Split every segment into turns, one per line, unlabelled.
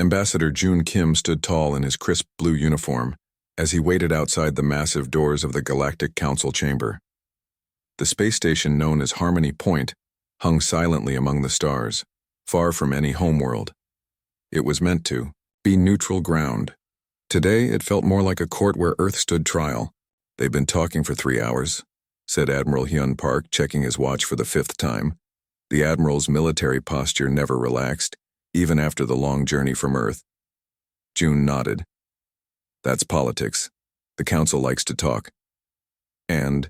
Ambassador Jun Kim stood tall in his crisp blue uniform as he waited outside the massive doors of the Galactic Council chamber. The space station known as Harmony Point hung silently among the stars, far from any homeworld. It was meant to be neutral ground. Today, it felt more like a court where Earth stood trial. "They've been talking for 3 hours," said Admiral Hyun Park, checking his watch for the 5th time. The Admiral's military posture never relaxed, even after the long journey from Earth. June nodded. "That's politics. The Council likes to talk." "And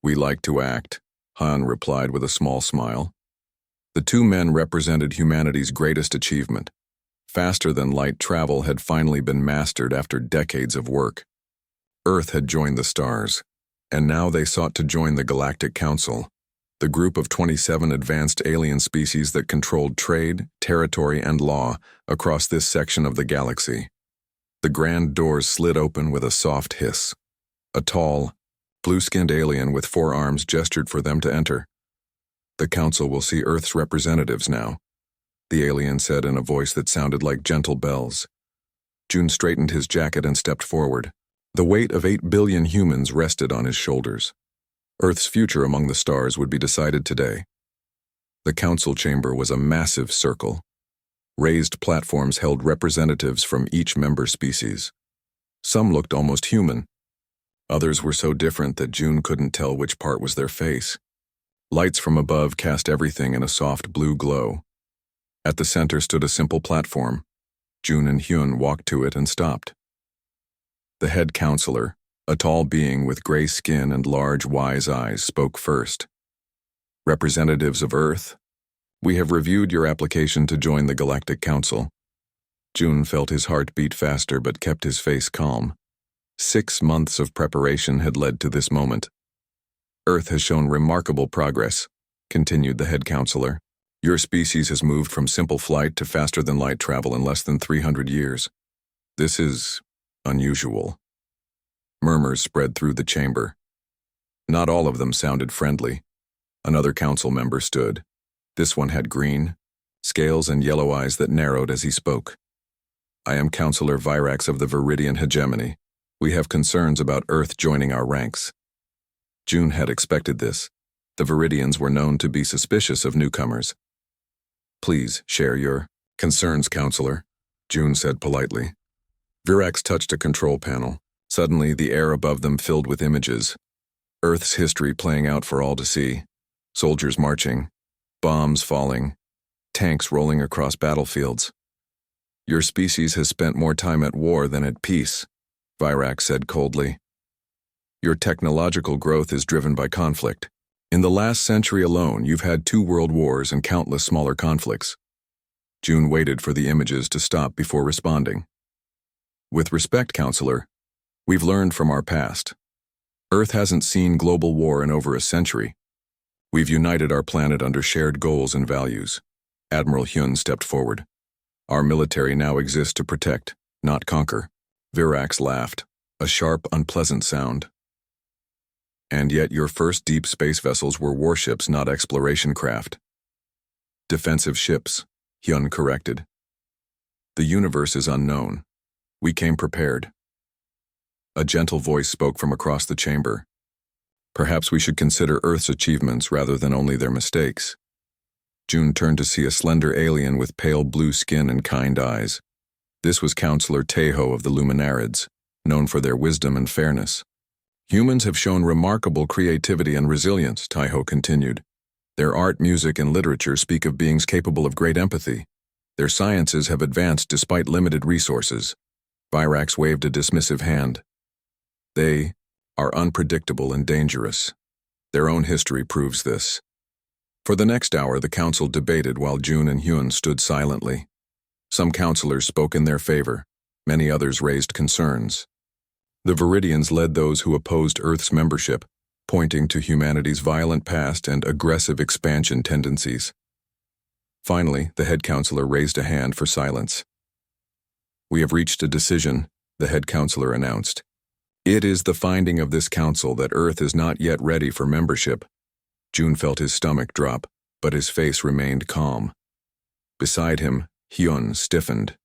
we like to act," Han replied with a small smile. The two men represented humanity's greatest achievement. Faster-than-light travel had finally been mastered after decades of work. Earth had joined the stars, and now they sought to join the Galactic Council, the group of 27 advanced alien species that controlled trade, territory, and law across this section of the galaxy. The grand doors slid open with a soft hiss. A tall, blue-skinned alien with 4 arms gestured for them to enter. "The Council will see Earth's representatives now," the alien said in a voice that sounded like gentle bells. June straightened his jacket and stepped forward. The weight of 8 billion humans rested on his shoulders. Earth's future among the stars would be decided today. The council chamber was a massive circle. Raised platforms held representatives from each member species. Some looked almost human. Others were so different that June couldn't tell which part was their face. Lights from above cast everything in a soft blue glow. At the center stood a simple platform. June and Hyun walked to it and stopped. The head counselor, a tall being with gray skin and large, wise eyes, spoke first. "Representatives of Earth, we have reviewed your application to join the Galactic Council." June felt his heart beat faster but kept his face calm. 6 months of preparation had led to this moment. "Earth has shown remarkable progress," continued the head counselor. "Your species has moved from simple flight to faster-than-light travel in less than 300 years. This is unusual." Murmurs spread through the chamber. Not all of them sounded friendly. Another council member stood. This one had green, scales and yellow eyes that narrowed as he spoke. "I am Counselor Virax of the Viridian Hegemony. We have concerns about Earth joining our ranks." June had expected this. The Viridians were known to be suspicious of newcomers. "Please share your concerns, Counselor," June said politely. Virax touched a control panel. Suddenly, the air above them filled with images. Earth's history playing out for all to see. Soldiers marching, bombs falling, tanks rolling across battlefields. "Your species has spent more time at war than at peace," Virax said coldly. "Your technological growth is driven by conflict. In the last century alone, you've had 2 world wars and countless smaller conflicts." June waited for the images to stop before responding. "With respect, Counselor, we've learned from our past. Earth hasn't seen global war in over a century. We've united our planet under shared goals and values." Admiral Hyun stepped forward. "Our military now exists to protect, not conquer." Virax laughed, a sharp, unpleasant sound. "And yet your first deep space vessels were warships, not exploration craft." "Defensive ships," Hyun corrected. "The universe is unknown. We came prepared." A gentle voice spoke from across the chamber. "Perhaps we should consider Earth's achievements rather than only their mistakes." June turned to see a slender alien with pale blue skin and kind eyes. This was Counselor Taeho of the Luminarids, known for their wisdom and fairness. "Humans have shown remarkable creativity and resilience," Taeho continued. "Their art, music, and literature speak of beings capable of great empathy. Their sciences have advanced despite limited resources." Virax waved a dismissive hand. "They are unpredictable and dangerous. Their own history proves this." For the next hour, the council debated while June and Hyun stood silently. Some counselors spoke in their favor. Many others raised concerns. The Viridians led those who opposed Earth's membership, pointing to humanity's violent past and aggressive expansion tendencies. Finally, the head counselor raised a hand for silence. "We have reached a decision," the head counselor announced. "It is the finding of this council that Earth is not yet ready for membership." June felt his stomach drop, but his face remained calm. Beside him, Hyun stiffened.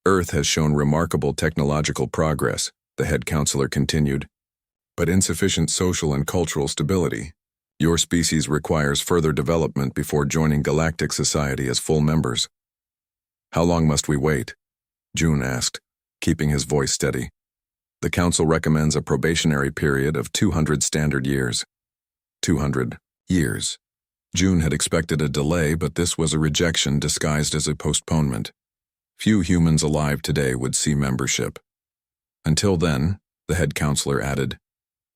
Earth has shown remarkable technological progress, the head counselor continued, but insufficient social and cultural stability. Your species requires further development before joining galactic society as full members. How long must we wait? June asked, keeping his voice steady. The council recommends a probationary period of 200 standard years. 200 years. June had expected a delay, but this was a rejection disguised as a postponement. Few humans alive today would see membership. Until then, the head counselor added,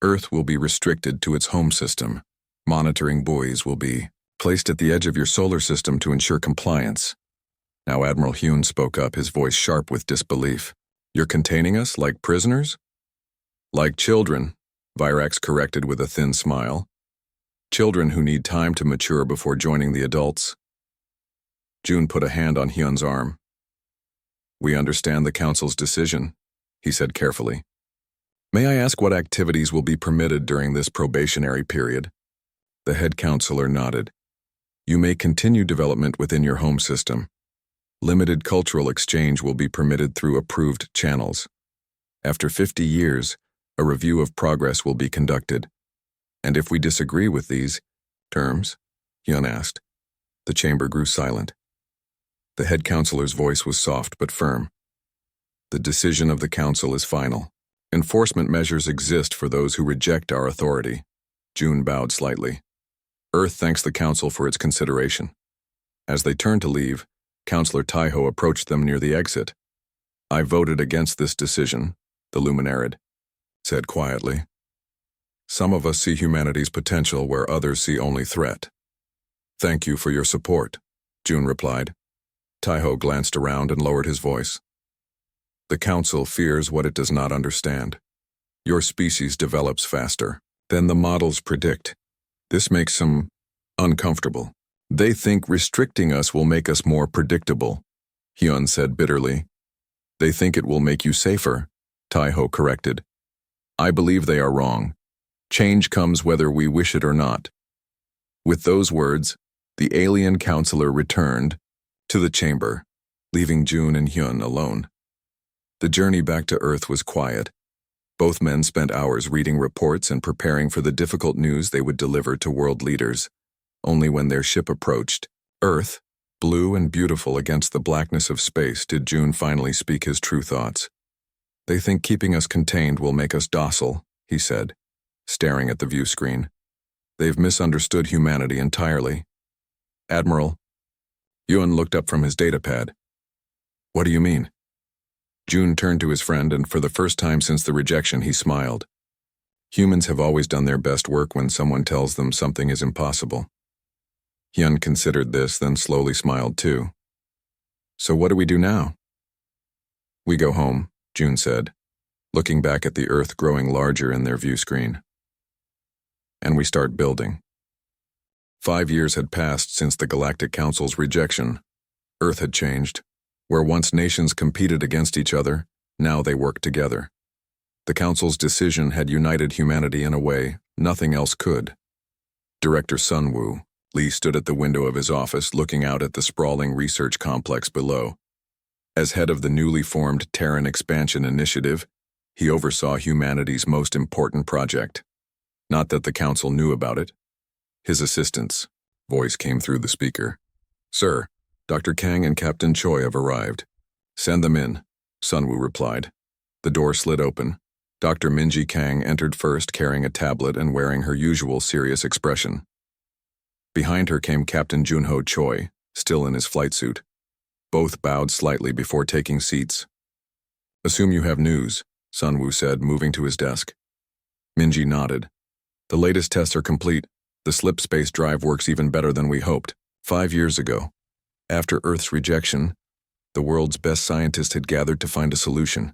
Earth will be restricted to its home system. Monitoring buoys will be placed at the edge of your solar system to ensure compliance. Now Admiral Hune spoke up, his voice sharp with disbelief. You're containing us like prisoners? Like children, Virax corrected with a thin smile. Children who need time to mature before joining the adults. June put a hand on Hyun's arm. We understand the council's decision, he said carefully. May I ask what activities will be permitted during this probationary period? The head counselor nodded. You may continue development within your home system. Limited cultural exchange will be permitted through approved channels. After 50 years, a review of progress will be conducted. And if we disagree with these terms, Hyun asked. The chamber grew silent. The head counselor's voice was soft but firm. The decision of the council is final. Enforcement measures exist for those who reject our authority. June bowed slightly. Earth thanks the council for its consideration. As they turned to leave, Counselor Taiho approached them near the exit. I voted against this decision, the Luminarid said quietly. Some of us see humanity's potential where others see only threat. Thank you for your support, June replied. Taiho glanced around and lowered his voice. The council fears what it does not understand. Your species develops faster than the models predict. This makes them uncomfortable. They think restricting us will make us more predictable, Hyun said bitterly. They think it will make you safer, Taiho corrected. I believe they are wrong. Change comes whether we wish it or not. With those words, the alien counselor returned to the chamber, leaving June and Hyun alone. The journey back to Earth was quiet. Both men spent hours reading reports and preparing for the difficult news they would deliver to world leaders. Only when their ship approached Earth, blue and beautiful against the blackness of space, did June finally speak his true thoughts. They think keeping us contained will make us docile, he said, staring at the view screen. They've misunderstood humanity entirely. Admiral, Yun looked up from his datapad. What do you mean? June turned to his friend, and for the first time since the rejection, he smiled. Humans have always done their best work when someone tells them something is impossible. Hyun considered this, then slowly smiled too. So what do we do now? We go home, June said, looking back at the Earth growing larger in their view screen. And we start building. 5 years had passed since the Galactic Council's rejection. Earth had changed. Where once nations competed against each other, now they worked together. The Council's decision had united humanity in a way nothing else could. Director Sunwoo Lee stood at the window of his office looking out at the sprawling research complex below. As head of the newly formed Terran Expansion Initiative, he oversaw humanity's most important project. Not that the Council knew about it. His assistant's voice came through the speaker. Sir, Dr. Kang and Captain Choi have arrived. Send them in, Sunwoo replied. The door slid open. Dr. Minji Kang entered first, carrying a tablet and wearing her usual serious expression. Behind her came Captain Junho Choi, still in his flight suit. Both bowed slightly before taking seats. Assume you have news, Sunwoo said, moving to his desk. Minji nodded. The latest tests are complete. The slip space drive works even better than we hoped. 5 years ago, after Earth's rejection, the world's best scientists had gathered to find a solution.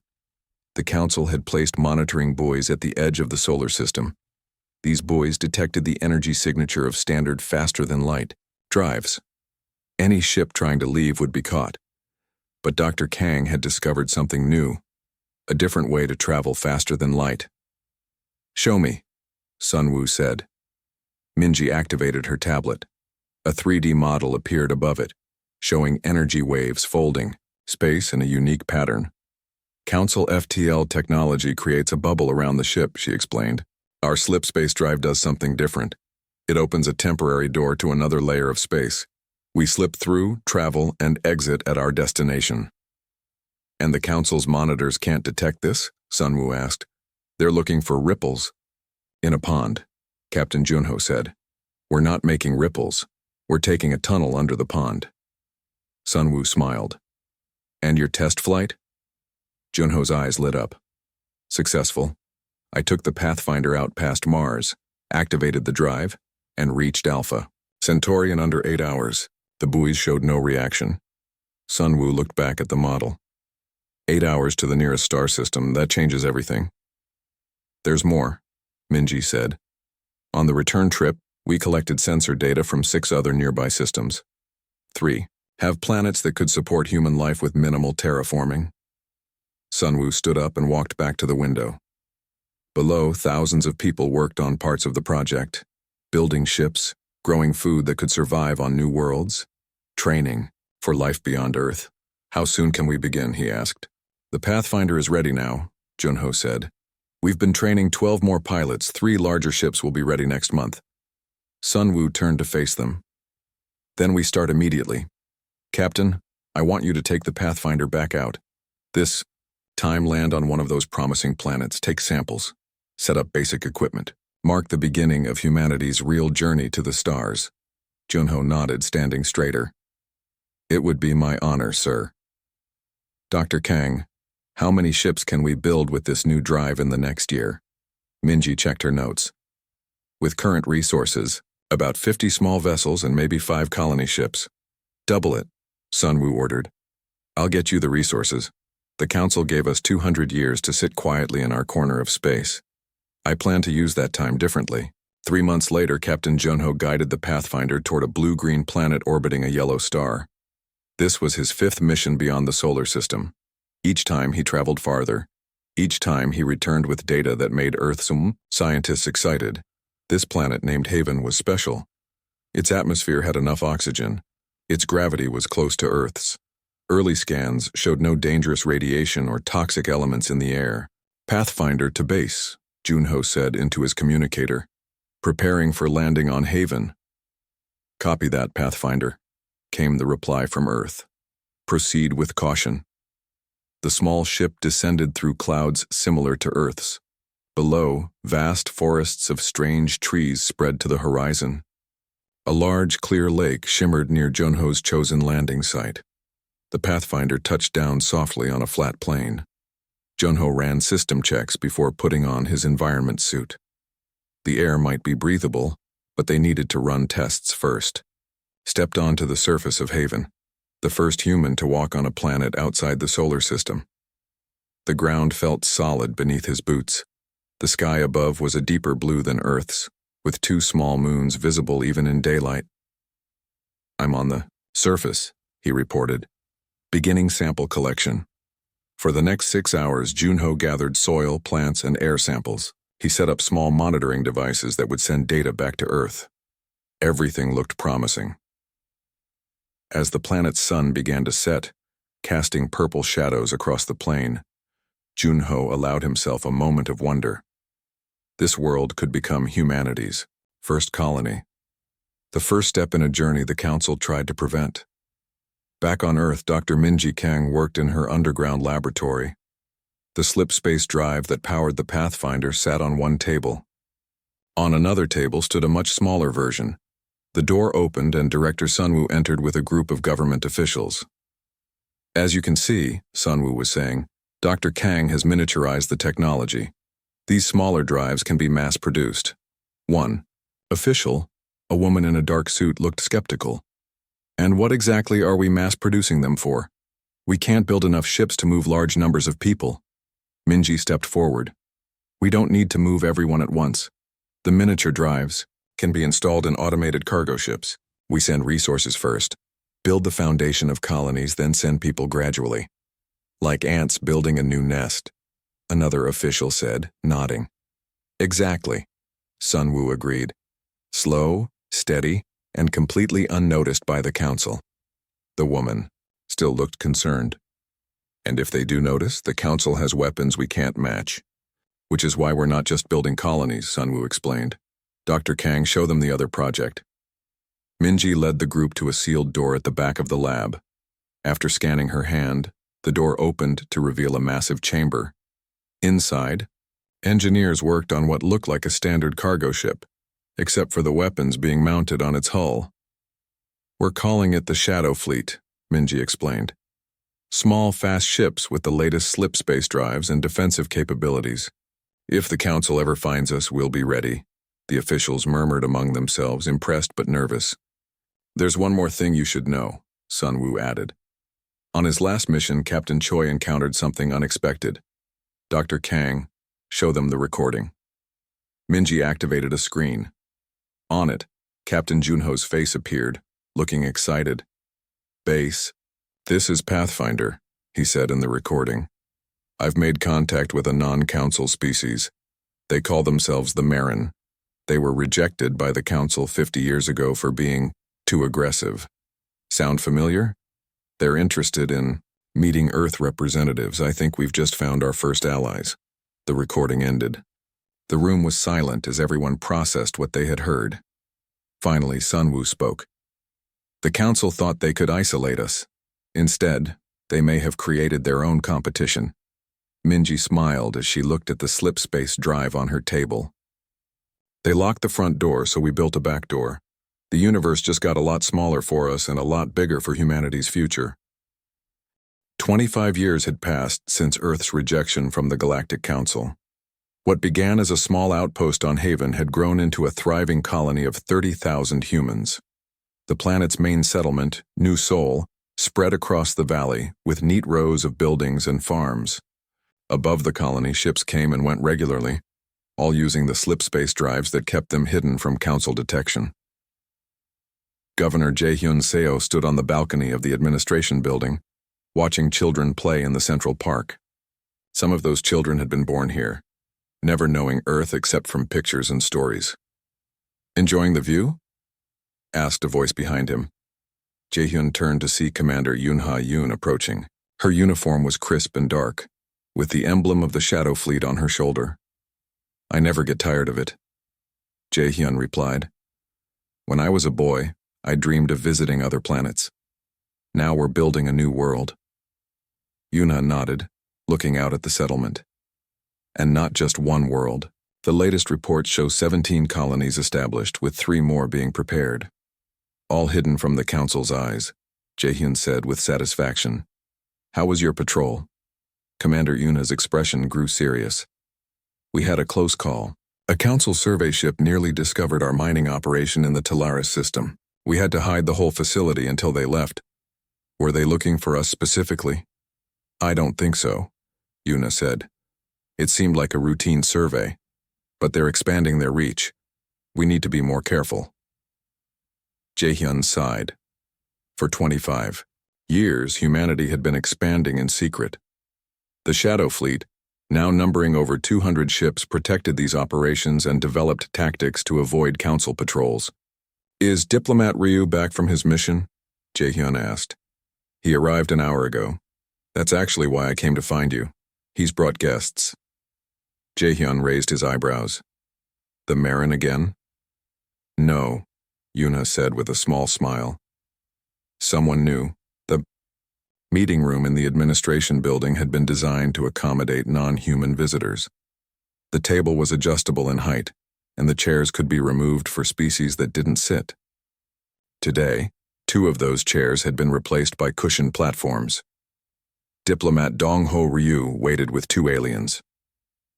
The Council had placed monitoring buoys at the edge of the solar system. These buoys detected the energy signature of standard faster-than-light drives. Any ship trying to leave would be caught. But Dr. Kang had discovered something new, a different way to travel faster than light. Show me, Sunwoo said. Minji activated her tablet. A 3D model appeared above it, showing energy waves folding, space in a unique pattern. Council FTL technology creates a bubble around the ship, she explained. Our slip space drive does something different. It opens a temporary door to another layer of space. We slip through, travel, and exit at our destination. And the Council's monitors can't detect this? Sunwoo asked. They're looking for ripples. In a pond, Captain Junho said. We're not making ripples. We're taking a tunnel under the pond. Sunwoo smiled. And your test flight? Junho's eyes lit up. Successful. I took the Pathfinder out past Mars, activated the drive, and reached Alpha Centauri in under 8 hours. The buoys showed no reaction. Sunwoo looked back at the model. 8 hours to the nearest star system, that changes everything. There's more, Minji said. On the return trip, we collected sensor data from 6 other nearby systems. 3. Have planets that could support human life with minimal terraforming. Sunwoo stood up and walked back to the window. Below, thousands of people worked on parts of the project, building ships, growing food that could survive on new worlds, training for life beyond Earth. How soon can we begin, he asked. The Pathfinder is ready now, Junho said. We've been training 12 more pilots. 3 larger ships will be ready next month. Sunwoo turned to face them. Then we start immediately. Captain, I want you to take the Pathfinder back out. This time land on one of those promising planets, take samples, set up basic equipment, mark the beginning of humanity's real journey to the stars. Junho nodded, standing straighter. It would be my honor, sir. Dr. Kang, how many ships can we build with this new drive in the next year? Minji checked her notes. With current resources, about 50 small vessels and maybe 5 colony ships. Double it, Sunwoo ordered. I'll get you the resources. The Council gave us 200 years to sit quietly in our corner of space. I plan to use that time differently. 3 months later, Captain Junho guided the Pathfinder toward a blue-green planet orbiting a yellow star. This was his 5th mission beyond the solar system. Each time he traveled farther. Each time he returned with data that made Earth's scientists excited. This planet, named Haven, was special. Its atmosphere had enough oxygen. Its gravity was close to Earth's. Early scans showed no dangerous radiation or toxic elements in the air. Pathfinder to base, Junho said into his communicator. Preparing for landing on Haven. Copy that, Pathfinder, came the reply from Earth. Proceed with caution. The small ship descended through clouds similar to Earth's. Below, vast forests of strange trees spread to the horizon. A large, clear lake shimmered near Junho's chosen landing site. The Pathfinder touched down softly on a flat plain. Junho ran system checks before putting on his environment suit. The air might be breathable, but they needed to run tests first. Stepped onto the surface of Haven, the first human to walk on a planet outside the solar system. The ground felt solid beneath his boots. The sky above was a deeper blue than Earth's, with 2 small moons visible even in daylight. I'm on the surface, he reported. Beginning sample collection. For the next 6 hours, Junho gathered soil, plants, and air samples. He set up small monitoring devices that would send data back to Earth. Everything looked promising. As the planet's sun began to set, casting purple shadows across the plain, Junho allowed himself a moment of wonder. This world could become humanity's first colony. The first step in a journey the Council tried to prevent. Back on Earth, Dr. Minji Kang worked in her underground laboratory. The slip space drive that powered the Pathfinder sat on one table. On another table stood a much smaller version. The door opened and Director Sunwoo entered with a group of government officials. As you can see, Sunwoo was saying, Dr. Kang has miniaturized the technology. These smaller drives can be mass-produced. 1. Official, a woman in a dark suit, looked skeptical. And what exactly are we mass-producing them for? We can't build enough ships to move large numbers of people. Minji stepped forward. We don't need to move everyone at once. The miniature drives can be installed in automated cargo ships. We send resources first, build the foundation of colonies, then send people gradually. Like ants building a new nest, another official said, nodding. Exactly, Sunwoo agreed. Slow, steady, and completely unnoticed by the Council. The woman still looked concerned. And if they do notice, the Council has weapons we can't match. Which is why we're not just building colonies, Sunwoo explained. Dr. Kang showed them the other project. Minji led the group to a sealed door at the back of the lab. After scanning her hand, the door opened to reveal a massive chamber. Inside, engineers worked on what looked like a standard cargo ship, except for the weapons being mounted on its hull. We're calling it the Shadow Fleet, Minji explained. Small, fast ships with the latest slip space drives and defensive capabilities. If the Council ever finds us, we'll be ready, the officials murmured among themselves, impressed but nervous. There's one more thing you should know, Sunwoo added. On his last mission, Captain Choi encountered something unexpected. Dr. Kang showed them the recording. Minji activated a screen. On it, Captain Junho's face appeared, looking excited. Base, this is Pathfinder, he said in the recording. I've made contact with a non-Council species. They call themselves the Marin. They were rejected by the Council 50 years ago for being too aggressive. Sound familiar? They're interested in meeting Earth representatives. I think we've just found our first allies. The recording ended. The room was silent as everyone processed what they had heard. Finally, Sunwoo spoke. The Council thought they could isolate us. Instead, they may have created their own competition. Minji smiled as she looked at the slip space drive on her table. They locked the front door, so we built a back door. The universe just got a lot smaller for us and a lot bigger for humanity's future. 25 years had passed since Earth's rejection from the Galactic Council. What began as a small outpost on Haven had grown into a thriving colony of 30,000 humans. The planet's main settlement, New Sol, spread across the valley with neat rows of buildings and farms. Above the colony, ships came and went regularly, all using the slip space drives that kept them hidden from Council detection. Governor Jae-hyun Seo stood on the balcony of the administration building, watching children play in the Central Park. Some of those children had been born here, never knowing Earth except from pictures and stories. Enjoying the view? Asked a voice behind him. Jae-hyun turned to see Commander Yoon-ha-yoon approaching. Her uniform was crisp and dark, with the emblem of the Shadow Fleet on her shoulder. I never get tired of it. Jae-hyun replied. When I was a boy, I dreamed of visiting other planets. Now we're building a new world. Yoon-ha nodded, looking out at the settlement. And not just one world. The latest reports show 17 colonies established, with 3 more being prepared. All hidden from the Council's eyes, Jae-hyun said with satisfaction. How was your patrol? Commander Yoon-ha's expression grew serious. We had a close call. A Council survey ship nearly discovered our mining operation in the Talaris system. We had to hide the whole facility until they left. Were they looking for us specifically? I don't think so, Yoon-ha said. It seemed like a routine survey, but they're expanding their reach. We need to be more careful. Jae-hyun sighed. For 25 years, humanity had been expanding in secret. The Shadow Fleet, now numbering over 200 ships, protected these operations and developed tactics to avoid Council patrols. Is Diplomat Ryu back from his mission? Jae-hyun asked. He arrived an hour ago. That's actually why I came to find you. He's brought guests. Jae-hyun raised his eyebrows. The Marin again? No, Yoon-ha said with a small smile. Someone new. The meeting room in the administration building had been designed to accommodate non-human visitors. The table was adjustable in height, and the chairs could be removed for species that didn't sit. Today, 2 of those chairs had been replaced by cushioned platforms. Diplomat Dong-ho Ryu waited with 2 aliens.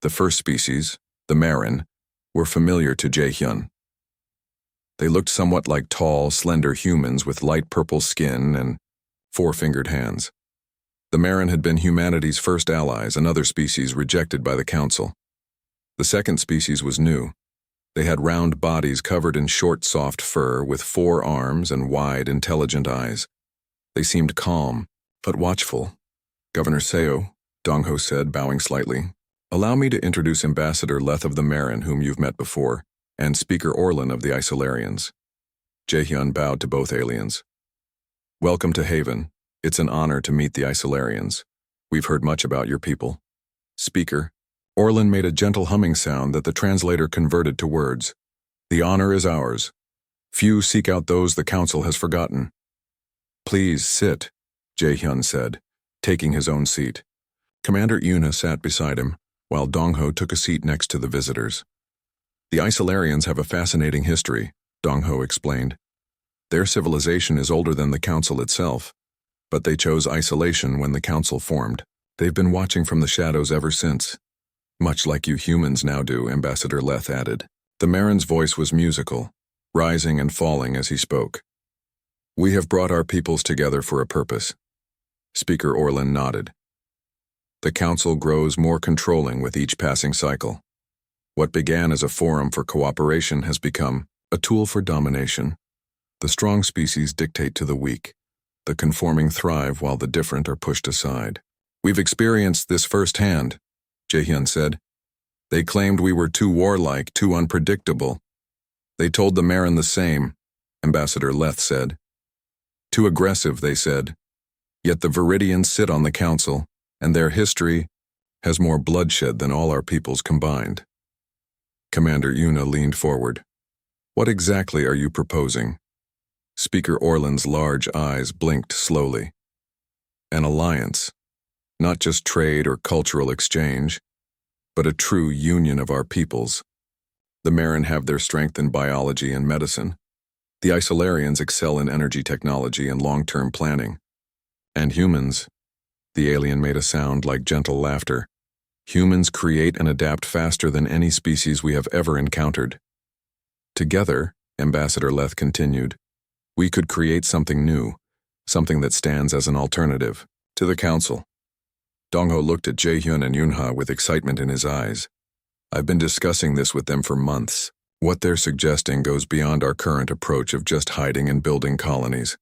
The first species, the Marin, were familiar to Jae-hyun. They looked somewhat like tall, slender humans with light purple skin and 4-fingered hands. The Marin had been humanity's first allies, another species rejected by the Council. The second species was new. They had round bodies covered in short, soft fur with 4 arms and wide, intelligent eyes. They seemed calm, but watchful. Governor Seo, Dong-ho said, bowing slightly. Allow me to introduce Ambassador Leth of the Marin, whom you've met before, and Speaker Orlin of the Isolarians. Jae-hyun bowed to both aliens. Welcome to Haven. It's an honor to meet the Isolarians. We've heard much about your people. Speaker. Orlin made a gentle humming sound that the translator converted to words. The honor is ours. Few seek out those the council has forgotten. Please sit, Jae-hyun said, taking his own seat. Commander Yuna sat beside him, while Dong-ho took a seat next to the visitors. The Isolarians have a fascinating history, Dong-ho explained. Their civilization is older than the council itself, but they chose isolation when the council formed. They've been watching from the shadows ever since. Much like you humans now do, Ambassador Leth added. The Marin's voice was musical, rising and falling as he spoke. We have brought our peoples together for a purpose. Speaker Orlin nodded. The council grows more controlling with each passing cycle. What began as a forum for cooperation has become a tool for domination. The strong species dictate to the weak. The conforming thrive while the different are pushed aside. We've experienced this firsthand, Jae-hyun said. They claimed we were too warlike, too unpredictable. They told the Marin the same, Ambassador Leth said. Too aggressive, they said. Yet the Viridians sit on the council, and their history has more bloodshed than all our peoples combined. Commander Yuna leaned forward. What exactly are you proposing? Speaker Orlin's large eyes blinked slowly. An alliance. Not just trade or cultural exchange, but a true union of our peoples. The Marin have their strength in biology and medicine. The Isolarians excel in energy technology and long-term planning. And humans, the alien made a sound like gentle laughter. Humans create and adapt faster than any species we have ever encountered. Together, Ambassador Leth continued, we could create something new, something that stands as an alternative to the council. Dong-ho looked at Jae-hyun and Yunha with excitement in his eyes. I've been discussing this with them for months. What they're suggesting goes beyond our current approach of just hiding and building colonies.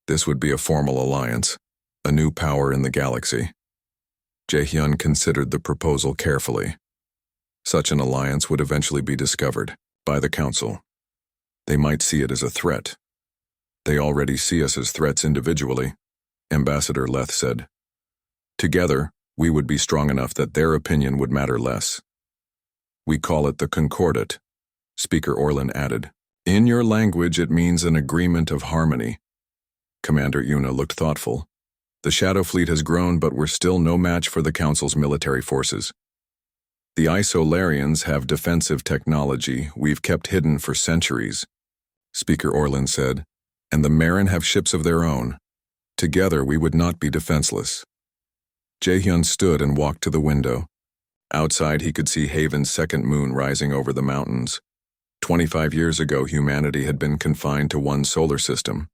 This would be a formal alliance, a new power in the galaxy. Jae-hyun considered the proposal carefully. Such an alliance would eventually be discovered by the council. They might see it as a threat. They already see us as threats individually, Ambassador Leth said. Together, we would be strong enough that their opinion would matter less. We call it the Concordat, Speaker Orlin added. In your language, it means an agreement of harmony. Commander Yuna looked thoughtful. The Shadow Fleet has grown, but we're still no match for the Council's military forces. The Isolarians have defensive technology we've kept hidden for centuries, Speaker Orlin said, and the Marin have ships of their own. Together, we would not be defenseless. Jae-hyun stood and walked to the window. Outside, he could see Haven's second moon rising over the mountains. 25 years ago, humanity had been confined to one solar system.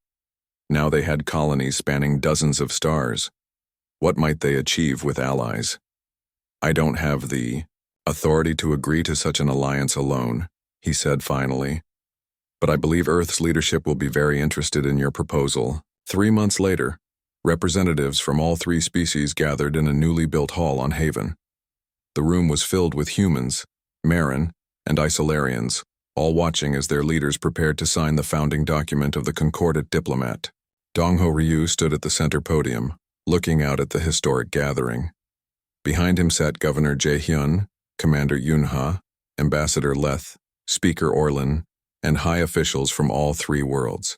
Now they had colonies spanning dozens of stars. What might they achieve with allies? I don't have the authority to agree to such an alliance alone, he said finally. But I believe Earth's leadership will be very interested in your proposal. 3 months later, representatives from all 3 species gathered in a newly built hall on Haven. The room was filled with humans, Marin, and Isolarians, all watching as their leaders prepared to sign the founding document of the Concordat Diplomat. Dong-ho Ryu stood at the center podium, looking out at the historic gathering. Behind him sat Governor Jae-hyun, Commander Yunha, Ambassador Leth, Speaker Orlin, and high officials from all 3 worlds.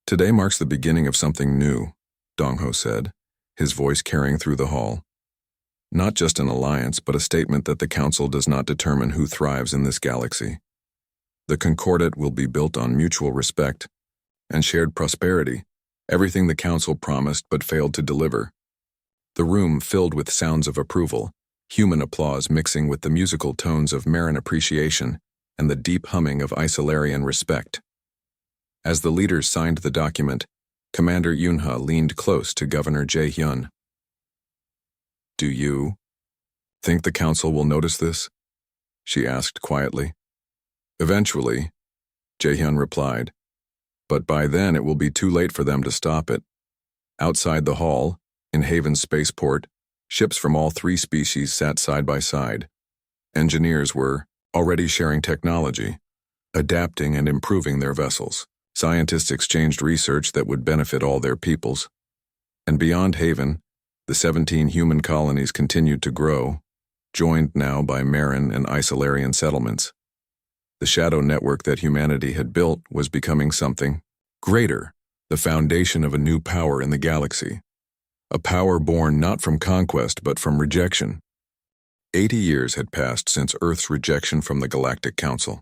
Today marks the beginning of something new, Dong-ho said, his voice carrying through the hall. Not just an alliance, but a statement that the Council does not determine who thrives in this galaxy. The Concordat will be built on mutual respect and shared prosperity, everything the Council promised but failed to deliver. The room filled with sounds of approval, human applause mixing with the musical tones of Marin appreciation and the deep humming of Isolarian respect. As the leaders signed the document, Commander Yunha leaned close to Governor Jae-hyun. Do you think the Council will notice this? She asked quietly. Eventually, Jae-hyun replied, but by then it will be too late for them to stop it. Outside the hall, in Haven's spaceport, ships from all 3 species sat side by side. Engineers were already sharing technology, adapting and improving their vessels. Scientists exchanged research that would benefit all their peoples. And beyond Haven, The 17 human colonies continued to grow, joined now by Marin and Isolarian settlements. The shadow network that humanity had built was becoming something greater, the foundation of a new power in the galaxy. A power born not from conquest but from rejection. 80 years had passed since Earth's rejection from the Galactic Council.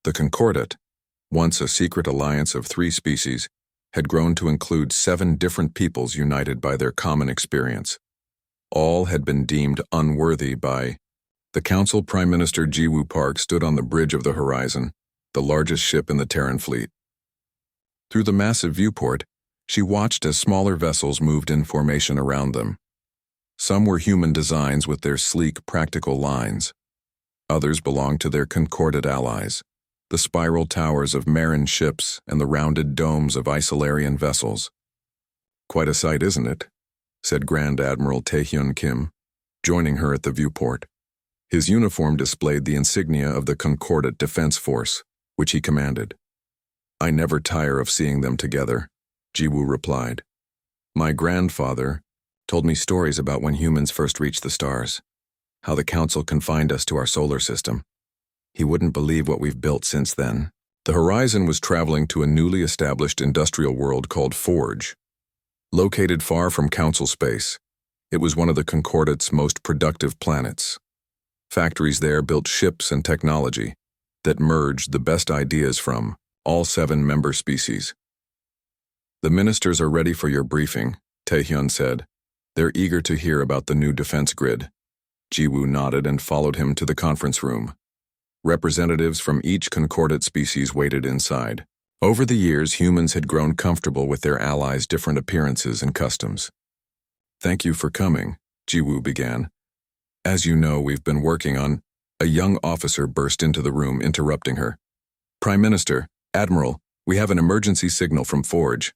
The Concordat, once a secret alliance of 3 species, had grown to include 7 different peoples united by their common experience. All had been deemed unworthy by the Council. Prime Minister Jiwoo Park stood on the bridge of the horizon, the largest ship in the Terran fleet. Through the massive viewport, she watched as smaller vessels moved in formation around them. Some were human designs with their sleek, practical lines. Others belonged to their Concordat allies, the spiral towers of Marin ships and the rounded domes of Isolarian vessels. "Quite a sight, isn't it?" said Grand Admiral Taehyun Kim, joining her at the viewport. His uniform displayed the insignia of the Concordat Defense Force, which he commanded. "I never tire of seeing them together," Jiwoo replied. "My grandfather told me stories about when humans first reached the stars, how the Council confined us to our solar system. He wouldn't believe what we've built since then." The Horizon was traveling to a newly established industrial world called Forge. Located far from Council space, it was one of the Concordat's most productive planets. Factories there built ships and technology that merged the best ideas from all 7 member species. "The ministers are ready for your briefing," Taehyun said. "They're eager to hear about the new defense grid." Jiwoo nodded and followed him to the conference room. Representatives from each Concordat species waited inside. Over the years, humans had grown comfortable with their allies' different appearances and customs. "Thank you for coming," Jiwoo began. "As you know, we've been working on—" A young officer burst into the room, interrupting her. "Prime Minister, Admiral, we have an emergency signal from Forge."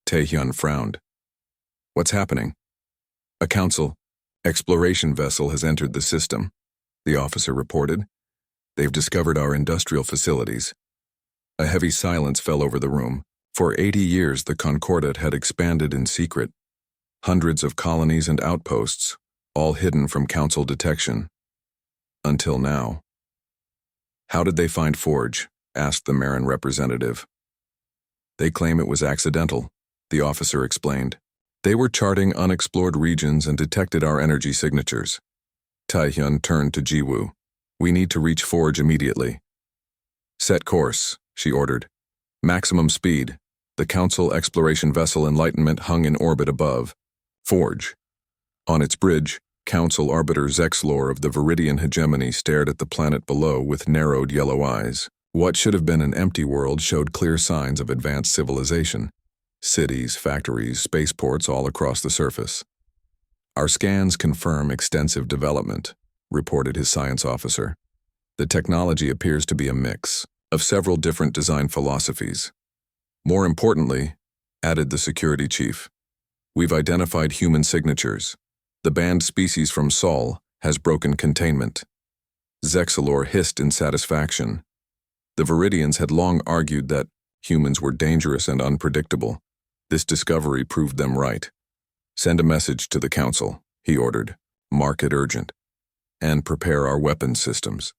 Taehyun frowned. "What's happening?" "A Council exploration vessel has entered the system," the officer reported. "They've discovered our industrial facilities." A heavy silence fell over the room. For 80 years, the Concordat had expanded in secret. Hundreds of colonies and outposts, all hidden from Council detection. Until now. "How did they find Forge?" asked the Marin representative. "They claim it was accidental," the officer explained. "They were charting unexplored regions and detected our energy signatures." Taehyun turned to Jiwoo. "We need to reach Forge immediately." "Set course," she ordered. "Maximum speed." The Council exploration vessel Enlightenment hung in orbit above Forge. On its bridge, Council Arbiter Zexlor of the Viridian hegemony stared at the planet below with narrowed yellow eyes. What should have been an empty world showed clear signs of advanced civilization. Cities, factories, spaceports all across the surface. "Our scans confirm extensive development," reported his science officer. "The technology appears to be a mix of several different design philosophies. More importantly," added the security chief, "we've identified human signatures. The banned species from Sol has broken containment." Zexalor hissed in satisfaction. The Viridians had long argued that humans were dangerous and unpredictable. This discovery proved them right. "Send a message to the Council," he ordered. "Mark it urgent. And prepare our weapons systems.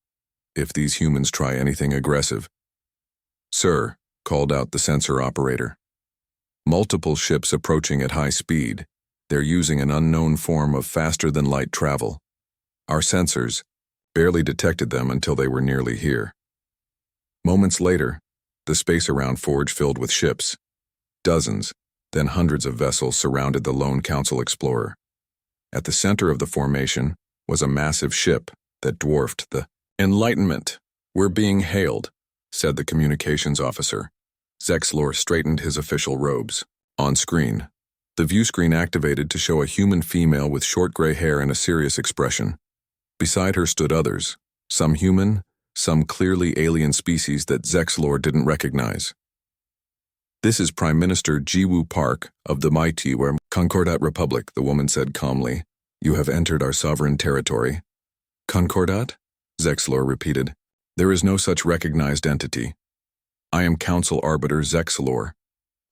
If these humans try anything aggressive—" "Sir," called out the sensor operator. "Multiple ships approaching at high speed. They're using an unknown form of faster-than-light travel. Our sensors barely detected them until they were nearly here." Moments later, the space around Forge filled with ships. Dozens, then hundreds of vessels surrounded the lone Council explorer. At the center of the formation was a massive ship that dwarfed the Enlightenment. "We're being hailed," said the communications officer. Zexlor straightened his official robes. On screen, the view screen activated to show a human female with short gray hair and a serious expression. Beside her stood others, some human, some clearly alien species that Zexlor didn't recognize. "This is Prime Minister Jiwoo Park of the mighty Concordat Republic," the woman said calmly. "You have entered our sovereign territory." "Concordat?" Zexlor repeated. "There is no such recognized entity. I am Council Arbiter Zexlor.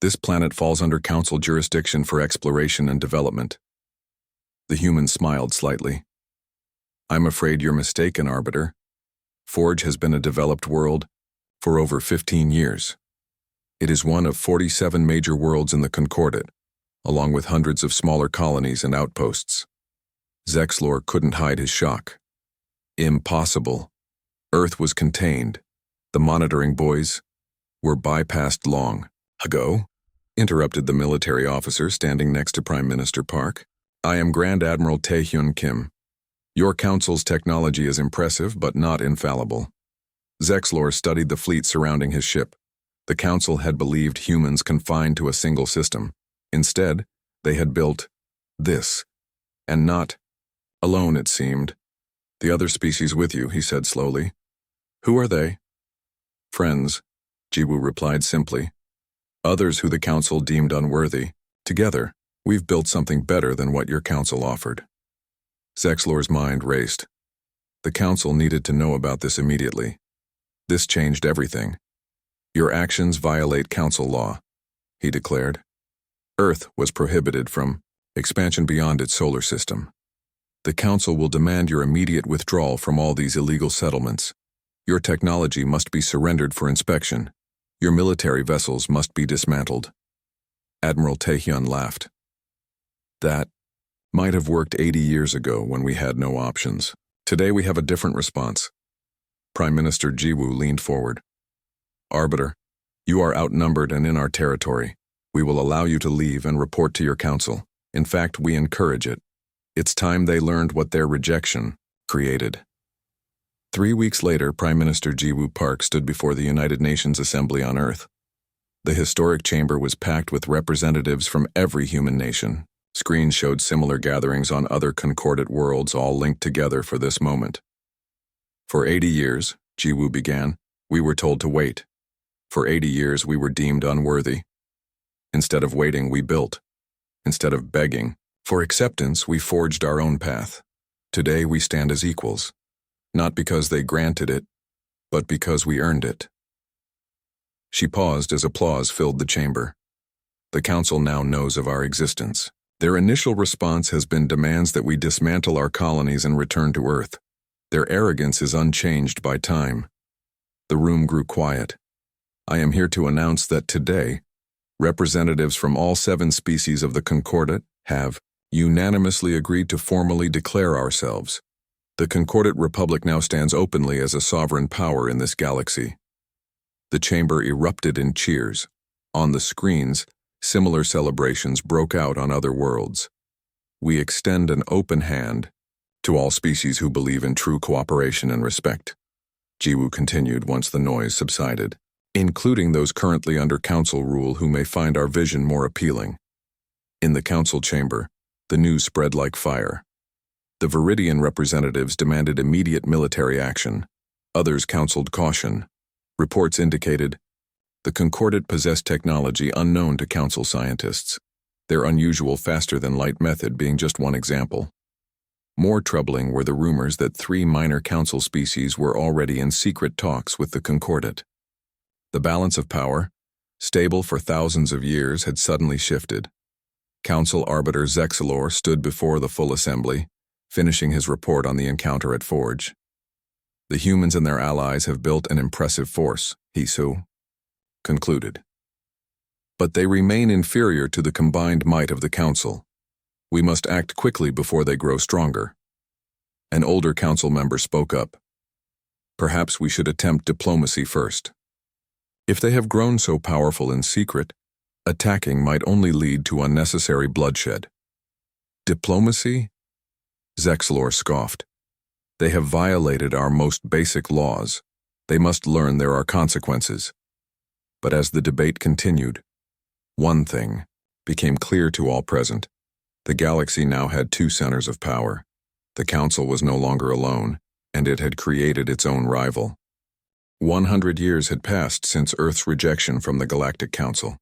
This planet falls under Council jurisdiction for exploration and development." The human smiled slightly. I'm afraid you're mistaken, Arbiter. Forge has been a developed world for over 15 years. It is one of 47 major worlds in the Concordat, along with hundreds of smaller colonies and outposts. Zexlor couldn't hide his shock. Impossible. Earth was contained. The monitoring boys were bypassed long ago, interrupted the military officer standing next to Prime Minister Park. I am Grand Admiral Taehyun Kim. Your council's technology is impressive, but not infallible. Zexlor studied the fleet surrounding his ship. The council had believed humans confined to a single system. Instead, they had built this, and not alone, it seemed. The other species with you, he said slowly. Who are they? Friends, Jiwoo replied simply. Others who the council deemed unworthy. Together, we've built something better than what your council offered. Zexlor's mind raced. The council needed to know about this immediately. This changed everything. Your actions violate council law, he declared. Earth was prohibited from expansion beyond its solar system. The council will demand your immediate withdrawal from all these illegal settlements. Your technology must be surrendered for inspection. Your military vessels must be dismantled. Admiral Taehyun laughed. That might have worked 80 years ago when we had no options. Today we have a different response. Prime Minister Jiwoo leaned forward. Arbiter, you are outnumbered and in our territory. We will allow you to leave and report to your council. In fact, we encourage it. It's time they learned what their rejection created. 3 weeks later, Prime Minister Jiwoo Park stood before the United Nations Assembly on Earth. The historic chamber was packed with representatives from every human nation. Screens showed similar gatherings on other Concordat worlds, all linked together for this moment. For 80 years, Jiwoo began, we were told to wait. For 80 years, we were deemed unworthy. Instead of waiting, we built. Instead of begging for acceptance, we forged our own path. Today, we stand as equals. Not because they granted it, but because we earned it. She paused as applause filled the chamber. The council now knows of our existence. Their initial response has been demands that we dismantle our colonies and return to Earth. Their arrogance is unchanged by time. The room grew quiet. I am here to announce that today, representatives from all 7 species of the Concordat have unanimously agreed to formally declare ourselves. The Concordat Republic now stands openly as a sovereign power in this galaxy. The chamber erupted in cheers. On the screens, similar celebrations broke out on other worlds. We extend an open hand to all species who believe in true cooperation and respect. Jiwoo continued once the noise subsided, including those currently under council rule who may find our vision more appealing. In the council chamber, the news spread like fire. The Viridian representatives demanded immediate military action. Others counseled caution. Reports indicated the Concordat possessed technology unknown to council scientists, their unusual faster-than-light method being just one example. More troubling were the rumors that 3 minor council species were already in secret talks with the Concordat. The balance of power, stable for thousands of years, had suddenly shifted. Council Arbiter Zexlor stood before the full assembly, finishing his report on the encounter at Forge. The humans and their allies have built an impressive force, he concluded. But they remain inferior to the combined might of the council. We must act quickly before they grow stronger. An older council member spoke up. Perhaps we should attempt diplomacy first. If they have grown so powerful in secret, attacking might only lead to unnecessary bloodshed. Diplomacy? Zexlor scoffed. They have violated our most basic laws. They must learn there are consequences. But as the debate continued, one thing became clear to all present. The galaxy now had 2 centers of power. The council was no longer alone, and it had created its own rival. 100 years had passed since Earth's rejection from the Galactic Council.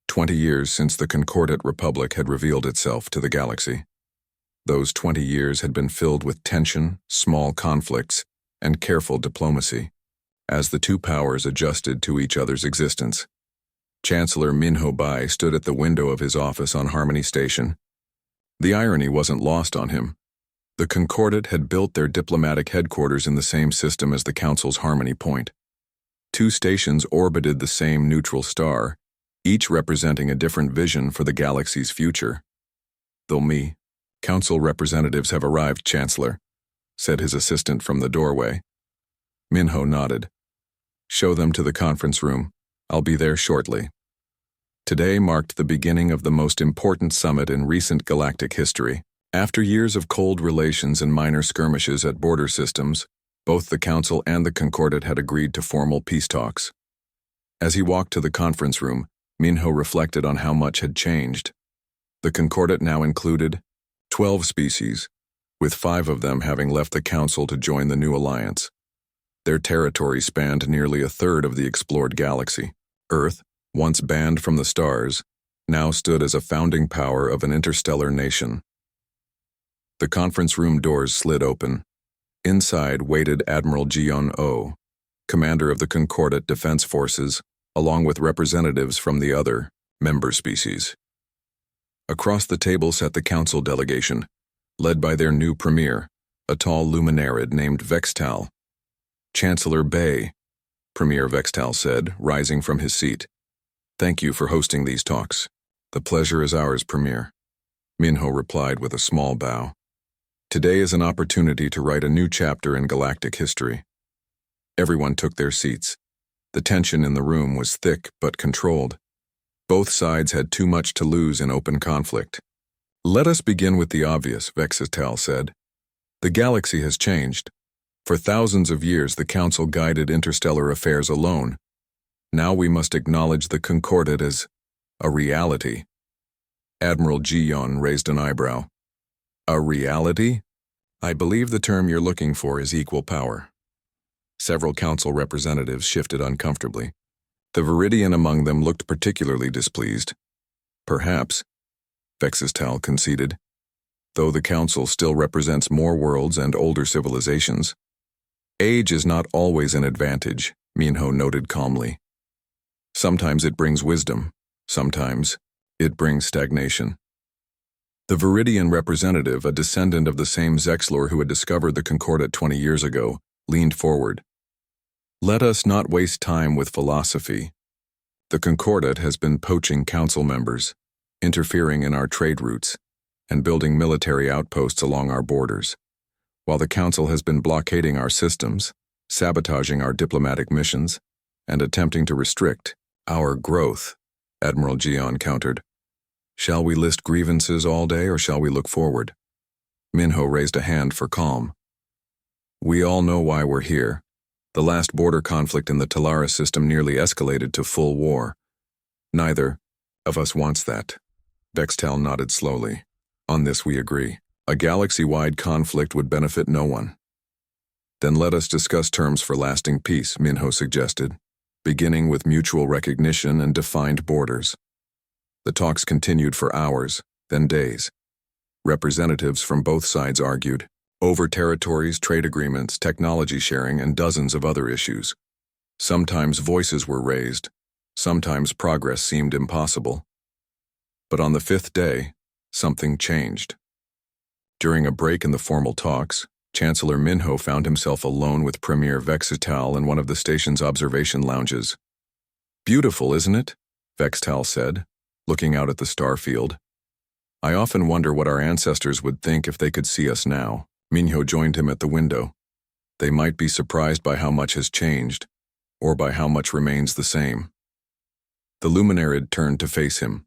20 years since the Concordat Republic had revealed itself to the galaxy. Those 20 years had been filled with tension, small conflicts, and careful diplomacy, as the 2 powers adjusted to each other's existence. Chancellor Minho Bai stood at the window of his office on Harmony Station. The irony wasn't lost on him. The Concordat had built their diplomatic headquarters in the same system as the Council's Harmony Point. 2 stations orbited the same neutral star, each representing a different vision for the galaxy's future. "The Council representatives have arrived, Chancellor," said his assistant from the doorway. Minho nodded. "Show them to the conference room. I'll be there shortly." Today marked the beginning of the most important summit in recent galactic history. After years of cold relations and minor skirmishes at border systems, both the Council and the Concordat had agreed to formal peace talks. As he walked to the conference room, Minho reflected on how much had changed. The Concordat now included 12 species, with 5 of them having left the Council to join the new alliance. Their territory spanned nearly a third of the explored galaxy. Earth, once banned from the stars, now stood as a founding power of an interstellar nation. The conference room doors slid open. Inside waited Admiral Jion O, commander of the Concordat Defense Forces, along with representatives from the other member species. Across the table sat the Council delegation, led by their new premier, a tall luminarid named Vextal. "Chancellor Bay," Premier Vextal said, rising from his seat. "Thank you for hosting these talks." "The pleasure is ours, Premier," Minho replied with a small bow. "Today is an opportunity to write a new chapter in galactic history." Everyone took their seats. The tension in the room was thick but controlled. Both sides had too much to lose in open conflict. "Let us begin with the obvious," Vextal said. "The galaxy has changed. For thousands of years the Council guided interstellar affairs alone. Now we must acknowledge the Concordat as a reality." Admiral Jion raised an eyebrow. "A reality? I believe the term you're looking for is equal power." Several Council representatives shifted uncomfortably. The Viridian among them looked particularly displeased. "Perhaps," Vextal conceded, "though the Council still represents more worlds and older civilizations. Age is not always an advantage," Minho noted calmly. "Sometimes it brings wisdom, sometimes it brings stagnation." The Viridian representative, a descendant of the same Zexlor who had discovered the Concordat 20 years ago, leaned forward. "Let us not waste time with philosophy. The Concordat has been poaching Council members, interfering in our trade routes, and building military outposts along our borders, while the Council has been blockading our systems, sabotaging our diplomatic missions, and attempting to restrict our growth," Admiral Jion countered. "Shall we list grievances all day or shall we look forward?" Minho raised a hand for calm. "We all know why we're here. The last border conflict in the Talara system nearly escalated to full war. Neither of us wants that." Vextal nodded slowly. "On this we agree. A galaxy-wide conflict would benefit no one." "Then let us discuss terms for lasting peace," Minho suggested, "beginning with mutual recognition and defined borders." The talks continued for hours, then days. Representatives from both sides argued over territories, trade agreements, technology sharing, and dozens of other issues. Sometimes voices were raised, sometimes progress seemed impossible. But on the 5th day, something changed. During a break in the formal talks, Chancellor Minho found himself alone with Premier Vextal in one of the station's observation lounges. "Beautiful, isn't it?" Vextal said, looking out at the star field. "I often wonder what our ancestors would think if they could see us now." Minho joined him at the window. They might be surprised by how much has changed, or by how much remains the same. The luminarid turned to face him.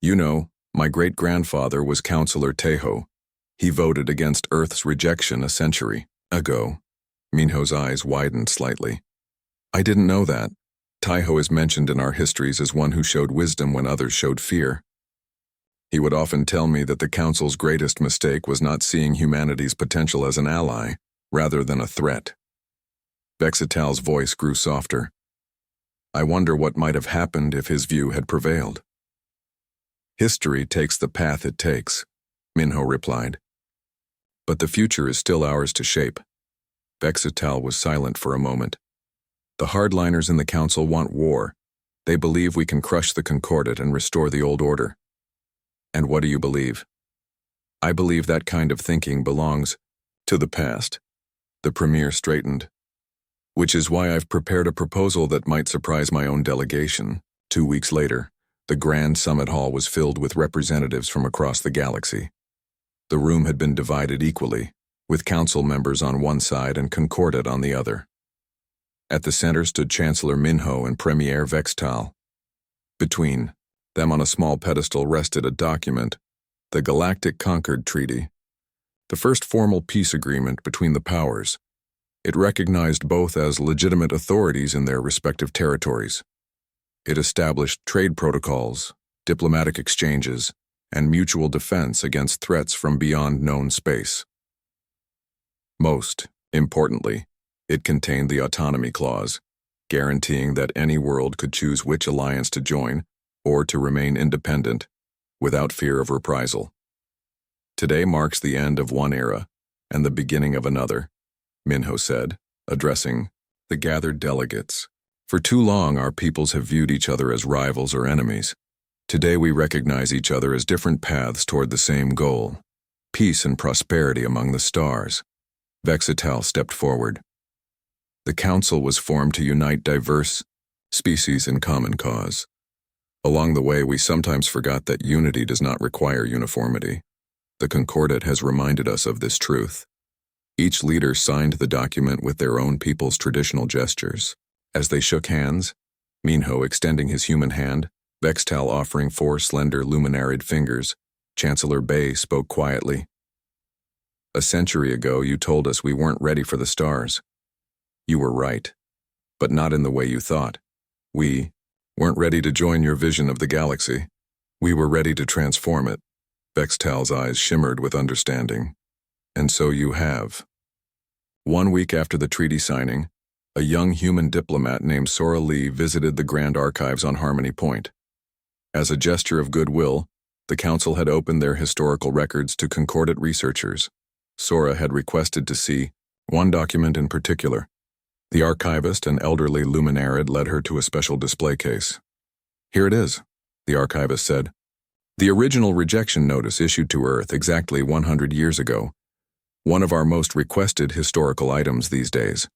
"You know, my great-grandfather was Councillor Tejo. He voted against Earth's rejection a century ago." Minho's eyes widened slightly. "I didn't know that. Tejo is mentioned in our histories as one who showed wisdom when others showed fear. He would often tell me that the Council's greatest mistake was not seeing humanity's potential as an ally, rather than a threat." Vextal's voice grew softer. "I wonder what might have happened if his view had prevailed." "History takes the path it takes," Minho replied. "But the future is still ours to shape." Vextal was silent for a moment. "The hardliners in the Council want war. They believe we can crush the Concordat and restore the old order." "And what do you believe?" I believe that kind of thinking belongs to the past. The Premier straightened. Which is why I've prepared a proposal that might surprise my own delegation. 2 weeks later, the Grand Summit Hall was filled with representatives from across the galaxy. The room had been divided equally, with council members on one side and Concordat on the other. At the center stood Chancellor Minho and Premier Vextal. Between them on a small pedestal rested a document, the Galactic Concord Treaty, the first formal peace agreement between the powers. It recognized both as legitimate authorities in their respective territories. It established trade protocols, diplomatic exchanges, and mutual defense against threats from beyond known space. Most importantly, it contained the Autonomy Clause, guaranteeing that any world could choose which alliance to join or to remain independent without fear of reprisal. Today marks the end of one era and the beginning of another, Minho said, addressing the gathered delegates. For too long, our peoples have viewed each other as rivals or enemies. Today we recognize each other as different paths toward the same goal, peace and prosperity among the stars. Vextal stepped forward. The council was formed to unite diverse species in common cause. Along the way, we sometimes forgot that unity does not require uniformity. The Concordat has reminded us of this truth. Each leader signed the document with their own people's traditional gestures. As they shook hands, Minho extending his human hand, Vextal offering 4 slender luminarid fingers, Chancellor Bay spoke quietly. A century ago, you told us we weren't ready for the stars. You were right, but not in the way you thought. We weren't ready to join your vision of the galaxy. We were ready to transform it. Vextal's eyes shimmered with understanding. And so you have. 1 week after the treaty signing, a young human diplomat named Sora Lee visited the Grand Archives on Harmony Point. As a gesture of goodwill, the council had opened their historical records to Concordat researchers. Sora had requested to see one document in particular. The archivist, an elderly luminarid, led her to a special display case. Here it is, the archivist said. The original rejection notice issued to Earth exactly 100 years ago. One of our most requested historical items these days.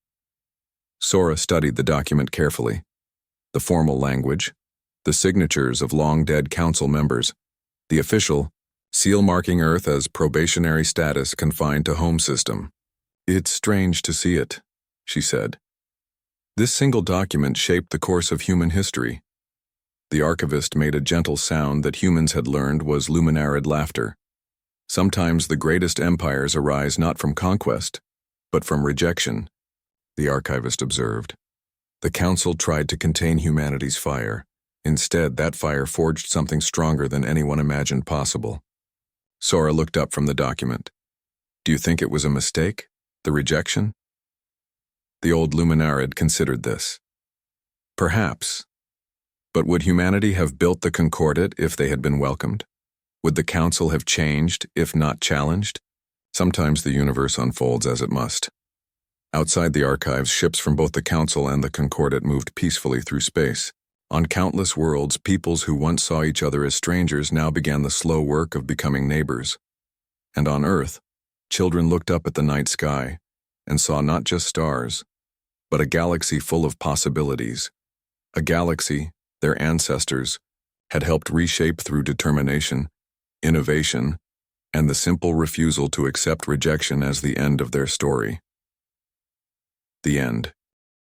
Sora studied the document carefully. The formal language, the signatures of long-dead council members, the official, seal marking Earth as probationary status confined to home system. It's strange to see it, she said. This single document shaped the course of human history. The archivist made a gentle sound that humans had learned was luminarid laughter. Sometimes the greatest empires arise not from conquest, but from rejection, the archivist observed. The council tried to contain humanity's fire. Instead, that fire forged something stronger than anyone imagined possible. Sora looked up from the document. Do you think it was a mistake, the rejection? The old luminarid considered this. Perhaps. But would humanity have built the Concordat if they had been welcomed? Would the council have changed if not challenged? Sometimes the universe unfolds as it must. Outside the archives, ships from both the council and the Concordat moved peacefully through space. On countless worlds, peoples who once saw each other as strangers now began the slow work of becoming neighbors. And on Earth, children looked up at the night sky and saw not just stars, but a galaxy full of possibilities. A galaxy their ancestors had helped reshape through determination, innovation, and the simple refusal to accept rejection as the end of their story. The end.